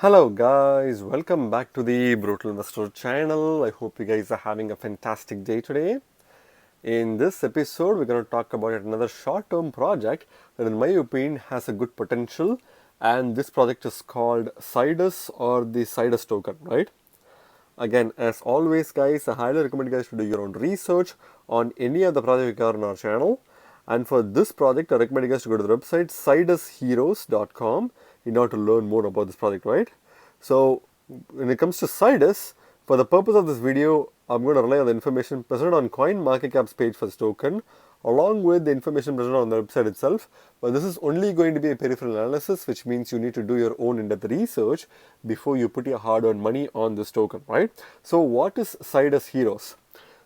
Hello guys, welcome back to the Brutal Investor channel. I hope you guys are having a fantastic day today. In this episode, we're going to talk about another short-term project that in my opinion has a good potential, and this project is called Sidus or the Sidus token, right? Again, as always guys, I highly recommend you guys to do your own research on any of the projects we cover on our channel. And for this project, I recommend you guys to go to the website sidusheroes.com in order to learn more about this project, right? So when it comes to Sidus, for the purpose of this video, I'm going to rely on the information presented on CoinMarketCap's page for this token, along with the information presented on the website itself. But this is only going to be a peripheral analysis, which means you need to do your own in-depth research before you put your hard-earned money on this token, right? So what is Sidus Heroes?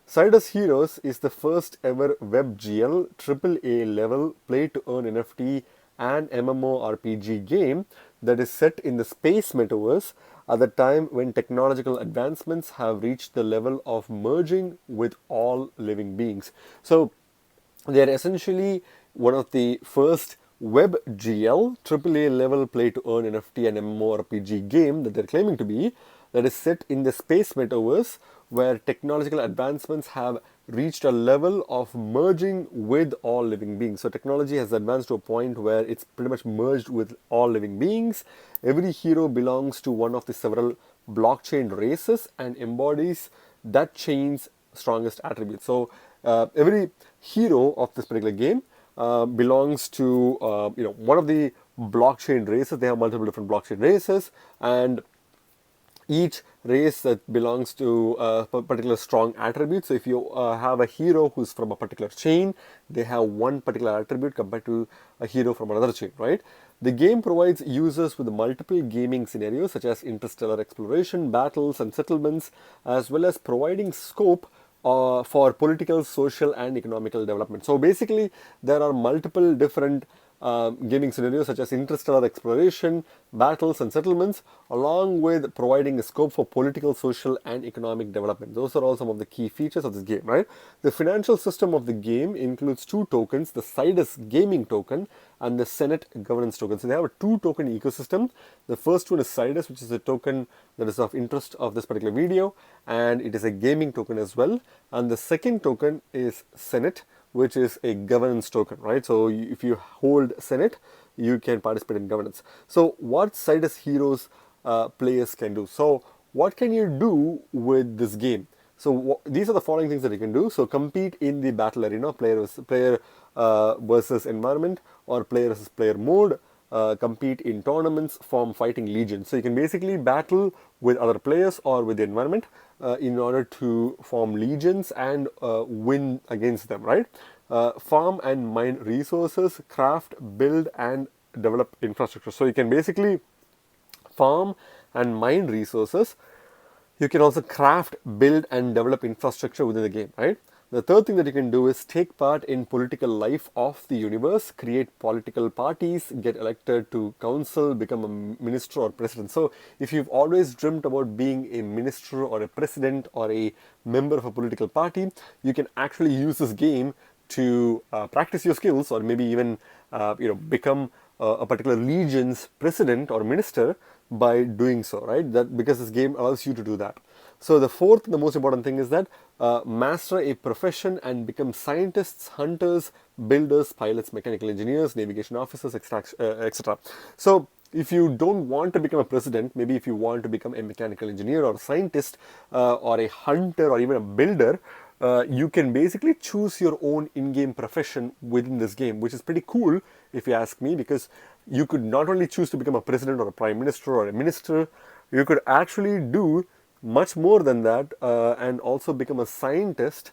Sidus Heroes is the first ever WebGL AAA level play to earn NFT and MMORPG game that is set in the space metaverse at the time when technological advancements have reached the level of merging with all living beings. So they are essentially one of the first WebGL AAA level play to earn NFT and MMORPG game that they're claiming to be, that is set in the space metaverse where technological advancements have reached a level of merging with all living beings. So technology has advanced to a point where it's pretty much merged with all living beings. Every hero belongs to one of the several blockchain races and embodies that chain's strongest attributes. So every hero of this particular game belongs to one of the blockchain races. They have multiple different blockchain races, and each race that belongs to a particular strong attribute. So if you have a hero who's from a particular chain, they have one particular attribute compared to a hero from another chain, right? The game provides users with multiple gaming scenarios such as interstellar exploration, battles, and settlements, as well as providing scope for political, social, and economical development. So basically, there are multiple different gaming scenarios such as interstellar exploration, battles, and settlements, along with providing a scope for political, social, and economic development. Those are all some of the key features of this game, right? The financial system of the game includes two tokens, the Sidus gaming token and the Senate governance token. So they have a two-token ecosystem. The first one is Sidus, which is a token that is of interest of this particular video, and it is a gaming token as well. And the second token is Senate, which is a governance token, right? So if you hold Senate, you can participate in governance. So what Sidus Heroes players can do? So what can you do with this game? So these are the following things that you can do. So compete in the battle arena, player versus environment, or player versus player mode. Compete in tournaments, form fighting legions. So you can basically battle with other players or with the environment in order to form legions and win against them, right? Farm and mine resources, craft, build, and develop infrastructure. So you can basically farm and mine resources. You can also craft, build, and develop infrastructure within the game, right? The third thing that you can do is take part in political life of the universe, create political parties, get elected to council, become a minister or president. So if you've always dreamt about being a minister or a president or a member of a political party, you can actually use this game to practice your skills, or maybe even become a particular legion's president or minister by doing so, right? That because this game allows you to do that. So the fourth, the most important thing is that master a profession and become scientists, hunters, builders, pilots, mechanical engineers, navigation officers, etc. So if you don't want to become a president, maybe if you want to become a mechanical engineer or a scientist or a hunter or even a builder, you can basically choose your own in-game profession within this game, which is pretty cool if you ask me, because you could not only choose to become a president or a prime minister or a minister, you could actually do much more than that and also become a scientist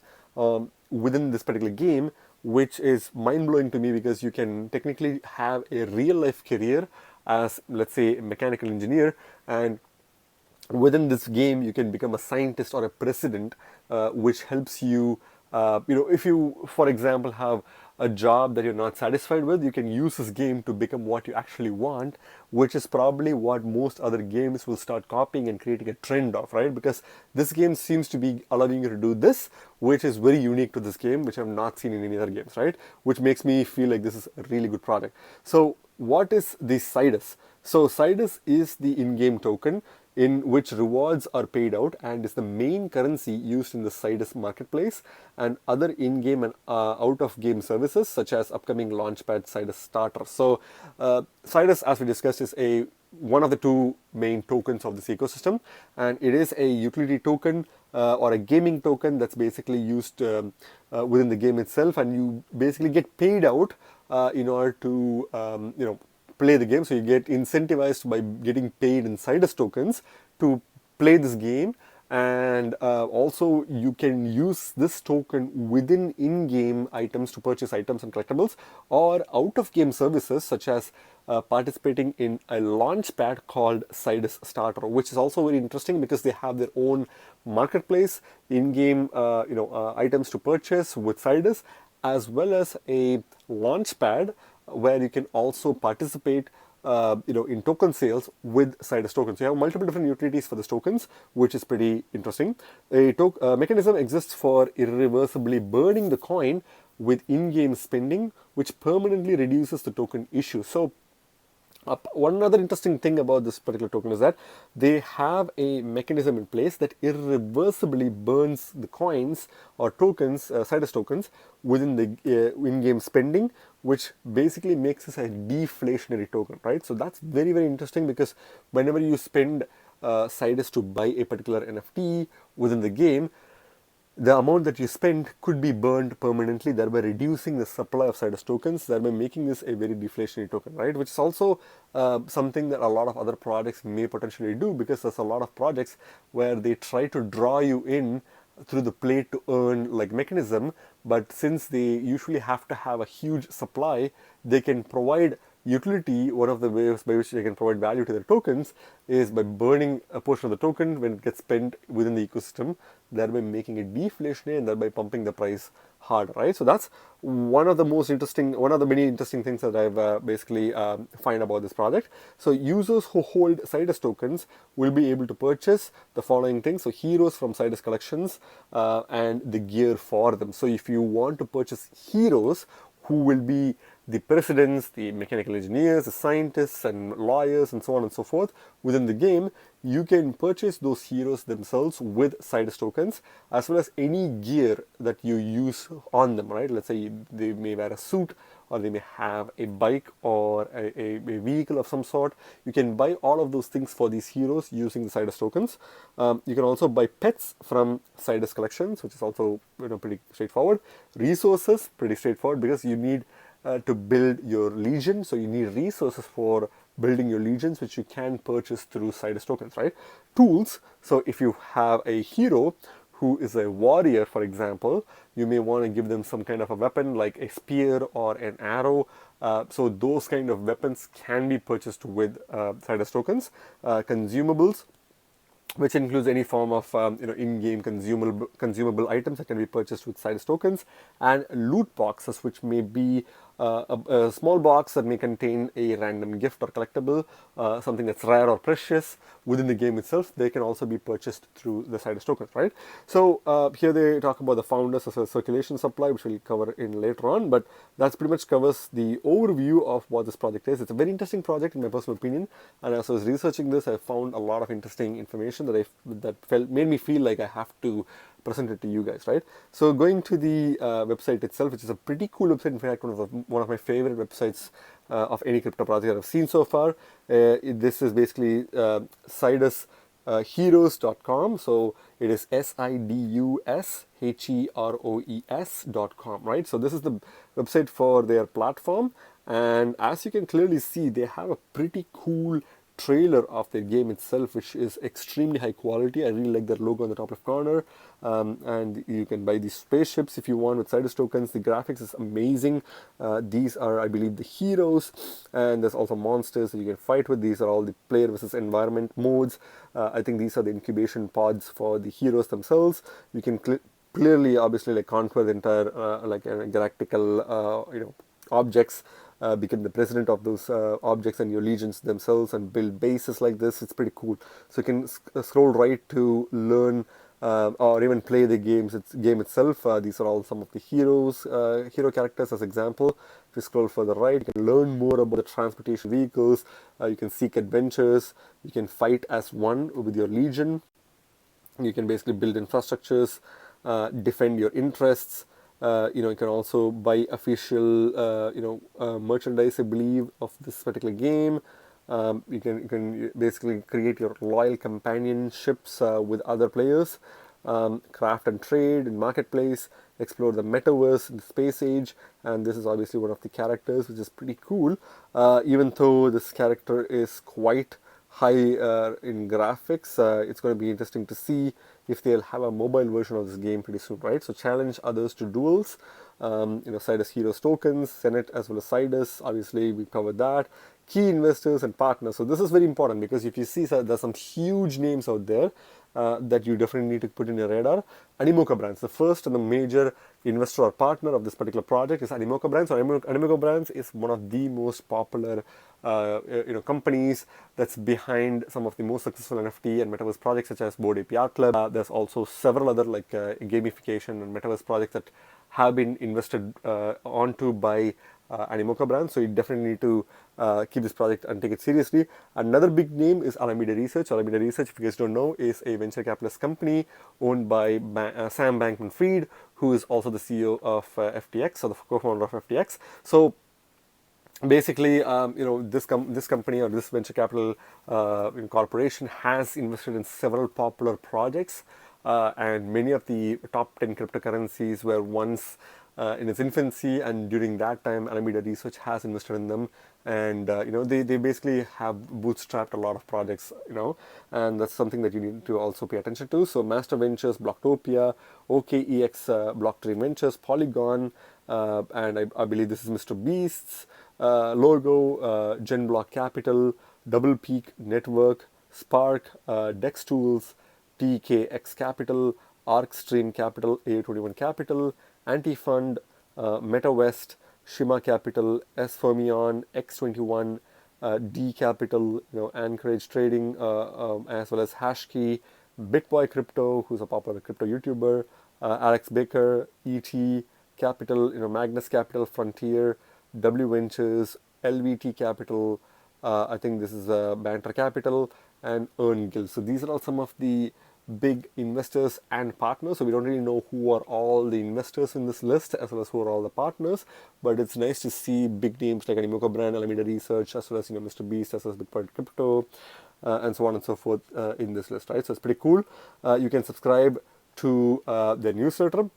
within this particular game, which is mind-blowing to me because you can technically have a real-life career as, let's say, a mechanical engineer, and within this game you can become a scientist or a president, which helps you, if you, for example, have a job that you're not satisfied with, you can use this game to become what you actually want, which is probably what most other games will start copying and creating a trend of, right? Because this game seems to be allowing you to do this, which is very unique to this game, which I've not seen in any other games, right? Which makes me feel like this is a really good product. So what is the Sidus? So Sidus is the in-game token in which rewards are paid out and is the main currency used in the Sidus marketplace and other in-game and out-of-game services such as upcoming launchpad Sidus Starter. So Sidus, as we discussed, is one of the two main tokens of this ecosystem, and it is a utility token or a gaming token that's basically used within the game itself, and you basically get paid out in order to play the game. So you get incentivized by getting paid in Sidus tokens to play this game, and also you can use this token within in-game items to purchase items and collectibles, or out-of-game services such as participating in a launch pad called Sidus Starter, which is also very interesting because they have their own marketplace, in-game items to purchase with Sidus, as well as a launch pad where you can also participate in token sales with Sidus tokens. So you have multiple different utilities for these tokens, which is pretty interesting. A mechanism exists for irreversibly burning the coin with in-game spending, which permanently reduces the token issue. So one other interesting thing about this particular token is that they have a mechanism in place that irreversibly burns the coins or tokens, Sidus tokens, within the in-game spending, which basically makes this a deflationary token, right? So that's very, very interesting because whenever you spend Sidus to buy a particular NFT within the game, the amount that you spend could be burned permanently, thereby reducing the supply of Sidus tokens, thereby making this a very deflationary token, right? Which is also something that a lot of other projects may potentially do, because there's a lot of projects where they try to draw you in through the play to earn like mechanism, but since they usually have to have a huge supply, they can provide utility. One of the ways by which they can provide value to their tokens is by burning a portion of the token when it gets spent within the ecosystem, thereby making it deflationary and thereby pumping the price hard, right? So that's one of the many interesting things that I've basically find about this project. So users who hold Sidus tokens will be able to purchase the following things: so heroes from Sidus collections and the gear for them. So if you want to purchase heroes who will be the presidents, the mechanical engineers, the scientists and lawyers and so on and so forth within the game, you can purchase those heroes themselves with Sidus tokens, as well as any gear that you use on them, right? Let's say they may wear a suit, or they may have a bike or a vehicle of some sort. You can buy all of those things for these heroes using the Sidus tokens. You can also buy pets from Sidus collections, which is also pretty straightforward. Resources, pretty straightforward because you need to build your legion, so you need resources for building your legions, which you can purchase through Sidus tokens, right? Tools, so if you have a hero who is a warrior, for example, you may want to give them some kind of a weapon like a spear or an arrow. So those kind of weapons can be purchased with Sidus tokens. Consumables, which includes any form of in-game consumable items that can be purchased with Sidus tokens, and loot boxes, which may be a small box that may contain a random gift or collectible, something that's rare or precious within the game itself. They can also be purchased through the Sidus tokens, right? So here they talk about the founders as a circulation supply, which we'll cover in later on, but that's pretty much covers the overview of what this project is. It's a very interesting project in my personal opinion, and as I was researching this, I found a lot of interesting information that made me feel like I have to present it to you guys, right? So going to the website itself, which is a pretty cool website, in fact one of my favorite websites of any crypto project that I've seen so far. This is basically Sidus heroes.com. So it is SIDUSHEROES.com, right? So this is the website for their platform, and as you can clearly see, they have a pretty cool trailer of their game itself, which is extremely high quality. I really like that logo on the top left corner, and you can buy these spaceships if you want with Sidus tokens. The graphics is amazing. These are, I believe, the heroes, and there's also monsters that you can fight with. These are all the player versus environment modes. I think these are the incubation pods for the heroes themselves. You can clearly, obviously, like conquer the entire galactical objects, become the president of those objects and your legions themselves, and build bases like this. It's pretty cool. So you can scroll right to learn or even play the game itself. These are all some of the hero characters as example. If you scroll further right, you can learn more about the transportation vehicles. You can seek adventures. You can fight as one with your legion. You can basically build infrastructures, defend your interests. You can also buy official, merchandise, I believe, of this particular game. You can basically create your loyal companionships with other players, craft and trade in marketplace, explore the metaverse in the space age, and this is obviously one of the characters, which is pretty cool. Even though this character is quite high in graphics, it's going to be interesting to see if they'll have a mobile version of this game pretty soon, right? So challenge others to duels. Sidus Heroes tokens, Senate as well as Sidus. Obviously, we covered that. Key investors and partners. So this is very important because if you see there's some huge names out there that you definitely need to put in your radar. Animoca Brands, the first and the major investor or partner of this particular project is Animoca Brands. So Animoca Brands is one of the most popular companies that's behind some of the most successful NFT and metaverse projects such as Bored Ape Yacht Club. There's also several other gamification and metaverse projects that have been invested onto by Animoca Brands. So you definitely need to keep this project and take it seriously. Another big name is Alameda Research. Alameda Research, if you guys don't know, is a venture capitalist company owned by Sam Bankman-Fried, who is also the CEO of FTX, or the co-founder of FTX. So basically, this company or this venture capital corporation has invested in several popular projects, and many of the top 10 cryptocurrencies were once in its infancy, and during that time, Alameda Research has invested in them, and they basically have bootstrapped a lot of projects, and that's something that you need to also pay attention to. So Master Ventures, Blocktopia, OKEX, Blockchain Ventures, Polygon, and I believe this is Mr. Beast's logo, GenBlock Capital, Double Peak Network, Spark, Dex Tools, TKX Capital, ArcStream Capital, A21 Capital, Antifund, MetaWest, Shima Capital, S Fermion, X21, D Capital, Anchorage Trading, as well as Hashkey, Bitboy Crypto, who's a popular crypto YouTuber, Alex Baker, ET Capital, Magnus Capital, Frontier, W Ventures, LVT Capital, I think this is Banter Capital, and Earn Guild. So these are all some of the big investors and partners. So we don't really know who are all the investors in this list as well as who are all the partners, but it's nice to see big names like Animoca Brand, Alameda Research, as well as Mr. Beast, as well as Bitcoin Crypto, and so on and so forth in this list, right? So it's pretty cool. You can subscribe to their newsletter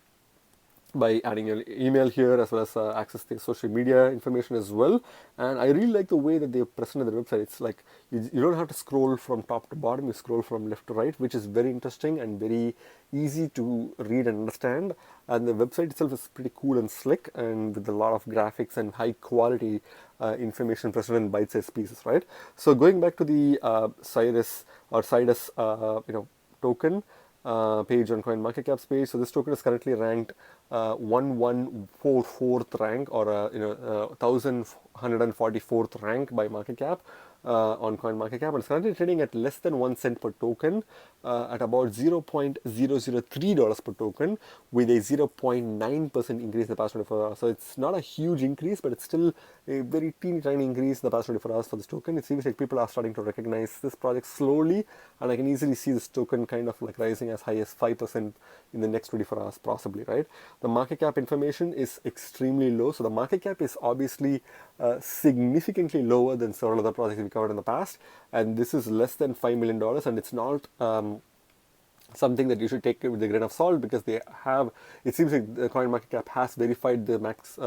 by adding your email here, as well as access the social media information as well. And I really like the way that they presented their website. It's like you don't have to scroll from top to bottom, you scroll from left to right, which is very interesting and very easy to read and understand. And the website itself is pretty cool and slick, and with a lot of graphics and high quality information presented in bite-sized pieces, right? So going back to the Sidus token page on CoinMarketCap's page. So this token is currently ranked 1144th rank, or 1144th rank by market cap on CoinMarketCap, and it's currently trading at less than 1 cent per token, at about $0.003 per token, with a 0.9% increase in the past 24 hours. So it's not a huge increase, but it's still a very teeny tiny increase in the past 24 hours for this token. It seems like people are starting to recognize this project slowly, and I can easily see this token kind of like rising as high as 5% in the next 24 hours possibly, right? The market cap information is extremely low. So the market cap is obviously significantly lower than several other projects we covered in the past, and this is less than $5 million, and it's not something that you should take with a grain of salt, because they have, it seems like the CoinMarketCap has verified the max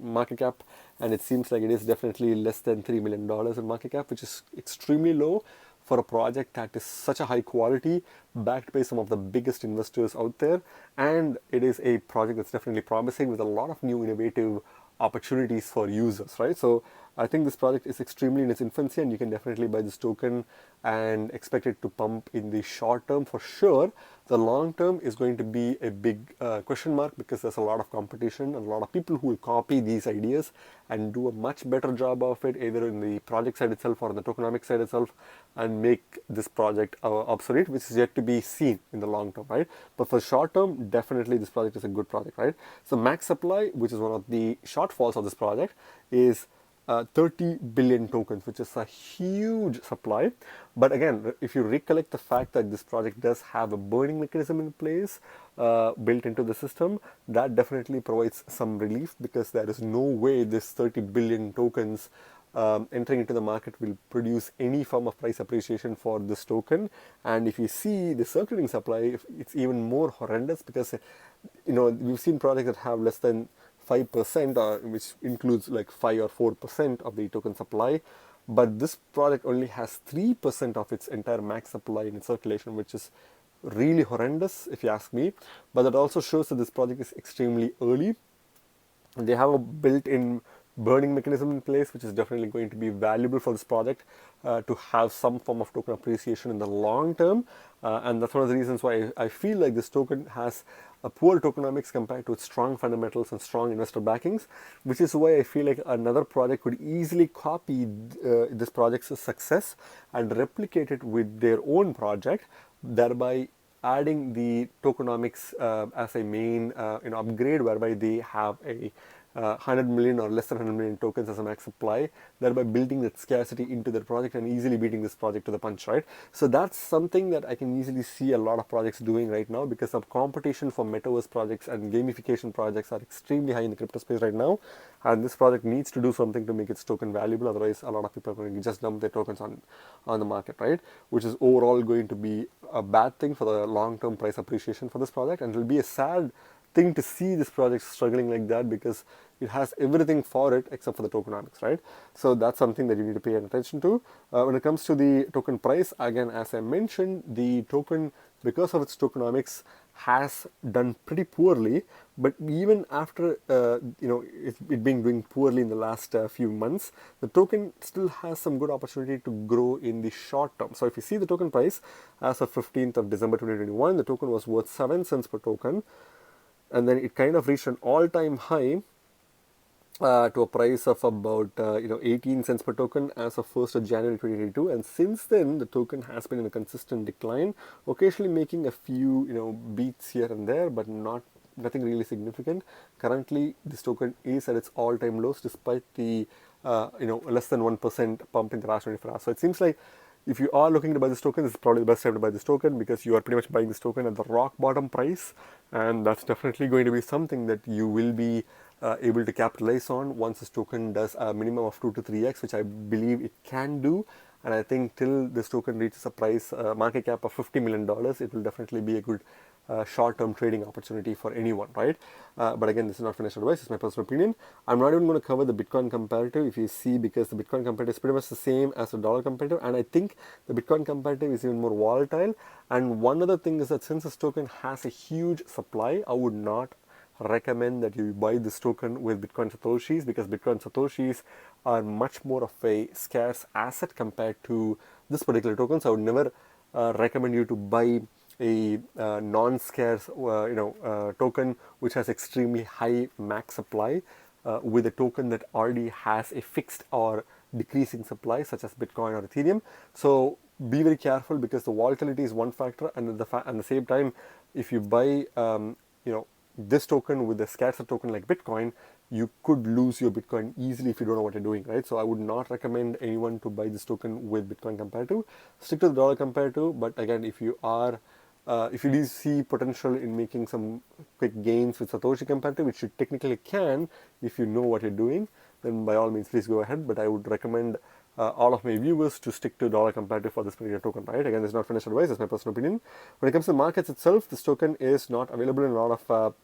market cap, and it seems like it is definitely less than $3 million in market cap, which is extremely low for a project that is such a high quality, backed by some of the biggest investors out there. And it is a project that's definitely promising, with a lot of new innovative opportunities for users, right? So I think this project is extremely in its infancy, and you can definitely buy this token and expect it to pump in the short term for sure. The long term is going to be a big question mark, because there's a lot of competition and a lot of people who will copy these ideas and do a much better job of it, either in the project side itself or on the tokenomics side itself, and make this project obsolete, which is yet to be seen in the long term, right? But for short term, definitely this project is a good project, right? So max supply, which is one of the shortfalls of this project, is 30 billion tokens, which is a huge supply. But again, if you recollect the fact that this project does have a burning mechanism in place built into the system, that definitely provides some relief, because there is no way this 30 billion tokens entering into the market will produce any form of price appreciation for this token. And if you see the circulating supply, it's even more horrendous, because we've seen projects that have less than 5%, which includes like 5 or 4% of the token supply. But this project only has 3% of its entire max supply in its circulation, which is really horrendous if you ask me. But that also shows that this project is extremely early. They have a built-in burning mechanism in place, which is definitely going to be valuable for this project to have some form of token appreciation in the long term. And that's one of the reasons why I feel like this token has a poor tokenomics compared to its strong fundamentals and strong investor backings, which is why I feel like another project could easily copy this project's success and replicate it with their own project, thereby adding the tokenomics as a main upgrade, whereby they have a 100 million or less than 100 million tokens as a max supply, thereby building that scarcity into their project and easily beating this project to the punch, right? So that's something that I can easily see a lot of projects doing right now, because the competition for metaverse projects and gamification projects are extremely high in the crypto space right now, and this project needs to do something to make its token valuable. Otherwise, a lot of people are going to just dump their tokens on the market, right? Which is overall going to be a bad thing for the long-term price appreciation for this project, and it will be a sad thing to see this project struggling like that, because it has everything for it except for the tokenomics, right? So that's something that you need to pay attention to. When it comes to the token price, again, as I mentioned, the token, because of its tokenomics, has done pretty poorly. But even after it being doing poorly in the last few months, the token still has some good opportunity to grow in the short term. So if you see the token price as of 15th of December 2021, the token was worth 7 cents per token, and then it kind of reached an all-time high to a price of about 18 cents per token as of 1st of January 2022. And since then, the token has been in a consistent decline, occasionally making a few beats here and there, but nothing really significant. Currently, this token is at its all-time lows, despite the less than 1% pump in the last 24 hours. So it seems like if you are looking to buy this token, this is probably the best time to buy this token, because you are pretty much buying this token at the rock bottom price, and that's definitely going to be something that you will be able to capitalize on once this token does a minimum of 2 to 3x, which I believe it can do. And I think till this token reaches a price market cap of $50 million, it will definitely be a good short-term trading opportunity for anyone, right? But again, this is not financial advice, it's my personal opinion. I'm not even going to cover the Bitcoin comparative, if you see, because the Bitcoin comparative is pretty much the same as the dollar comparative, and I think the Bitcoin comparative is even more volatile. And one other thing is that since this token has a huge supply, I would not recommend that you buy this token with Bitcoin Satoshis, because Bitcoin Satoshis are much more of a scarce asset compared to this particular token. So I would never recommend you to buy a non-scarce token which has extremely high max supply with a token that already has a fixed or decreasing supply, such as Bitcoin or Ethereum. So be very careful, because the volatility is one factor, and at the same time, if you buy this token with a scarcer token like Bitcoin, you could lose your Bitcoin easily if you don't know what you're doing, right? So I would not recommend anyone to buy this token with Bitcoin comparative. Stick to the dollar comparative. But again, if you do see potential in making some quick gains with Satoshi comparative, which you technically can if you know what you're doing, then by all means, please go ahead. But I would recommend all of my viewers to stick to dollar comparative for this particular token, right? Again, this is not financial advice, that's my personal opinion. When it comes to the markets itself, this token is not available in a lot of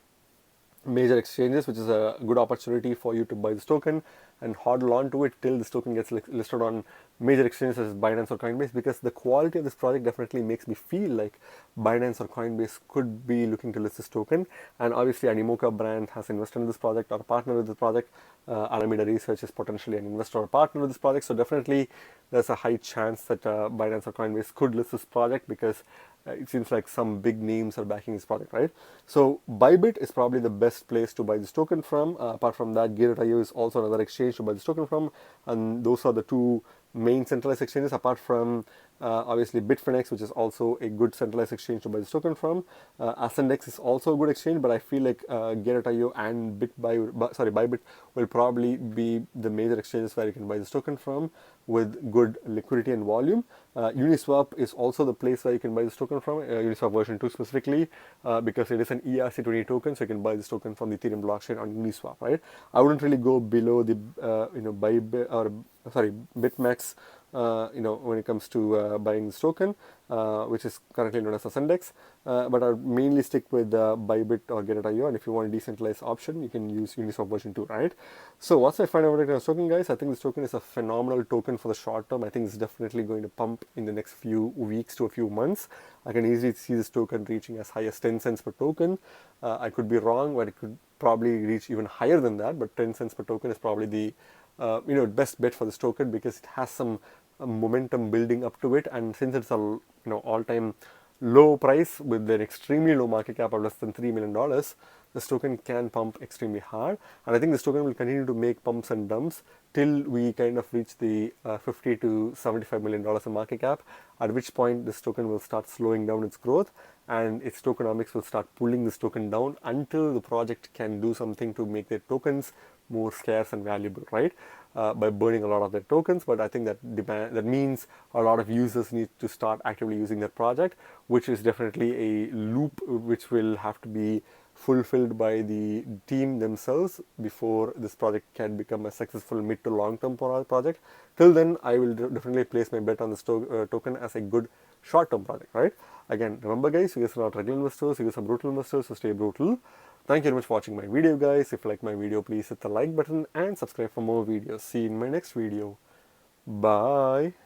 major exchanges, which is a good opportunity for you to buy this token. and hodl on to it till this token gets listed on major exchanges such as Binance or Coinbase, because the quality of this project definitely makes me feel like Binance or Coinbase could be looking to list this token. And obviously Animoca brand has invested in this project or partnered with this project. Alameda Research is potentially an investor or partner with this project, so definitely there's a high chance that Binance or Coinbase could list this project, because it seems like some big names are backing this project, right? So Bybit is probably the best place to buy this token from. Apart from that, Gear.io is also another exchange to buy this token from, and those are the two main centralized exchanges, apart from obviously Bitfinex, which is also a good centralized exchange to buy this token from. Ascendex is also a good exchange, but I feel like Gear.io and Bybit will probably be the major exchanges where you can buy this token from with good liquidity and volume. Uniswap is also the place where you can buy this token from, Uniswap version 2 specifically, because it is an ERC20 token, so you can buy this token from the Ethereum blockchain on Uniswap, right? I wouldn't really go below the Bitmax, when it comes to buying this token, which is currently known as Ascendex. But I'll mainly stick with Bybit or Get.io, and if you want a decentralized option, you can use Uniswap version 2, right? So what's my final verdict on this token, guys? I think this token is a phenomenal token for the short term. I think it's definitely going to pump in the next few weeks to a few months. I can easily see this token reaching as high as 10 cents per token. I could be wrong, but it could probably reach even higher than that, but 10 cents per token is probably the best bet for this token, because it has some momentum building up to it, and since it's a all-time low price with an extremely low market cap of less than $3 million, this token can pump extremely hard. And I think this token will continue to make pumps and dumps till we kind of reach the $50 to $75 million in market cap, at which point this token will start slowing down its growth, and its tokenomics will start pulling this token down until the project can do something to make their tokens more scarce and valuable, right? By burning a lot of their tokens. But I think that means a lot of users need to start actively using their project, which is definitely a loop which will have to be fulfilled by the team themselves before this project can become a successful mid to long term project. Till then, I will definitely place my bet on this token as a good short term project, right? Again, remember guys, you guys are not regular investors, you guys are brutal investors, so stay brutal. Thank you very much for watching my video, guys. If you like my video, please hit the like button and subscribe for more videos. See you in my next video. Bye.